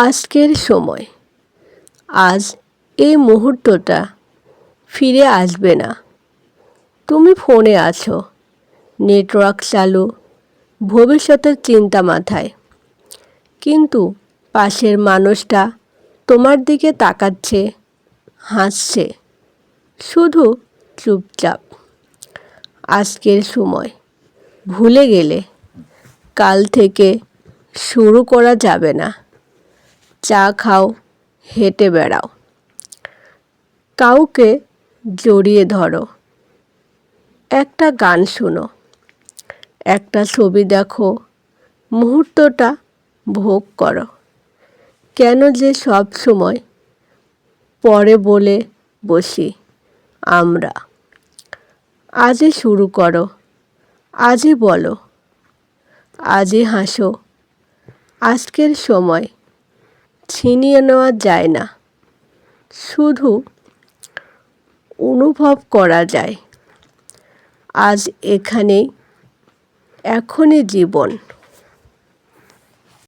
আজকের সময়, আজ এই মুহূর্তটা ফিরে আসবে না। তুমি ফোনে আছো, নেটওয়ার্ক চালু, ভবিষ্যতের চিন্তা মাথায়, কিন্তু পাশের মানুষটা তোমার দিকে তাকাচ্ছে, হাসছে, শুধু চুপচাপ। আজকের সময় ভুলে গেলে কাল থেকে শুরু করা যাবে না। চা খাও, হেঁটে বেড়াও, কাউকে জড়িয়ে ধরো, একটা গান শোনো, একটা ছবি দেখো, মুহূর্তটা ভোগ করো। কেন যে সব সময় পরে বলে বসি আমরা? আজই শুরু করো, আজই বলো, আজই হাসো। আজকের সময় ছিনিয়ে নেওয়া যায় না, শুধু অনুভব করা যায়। আজ এখানেই, এখনই জীবন।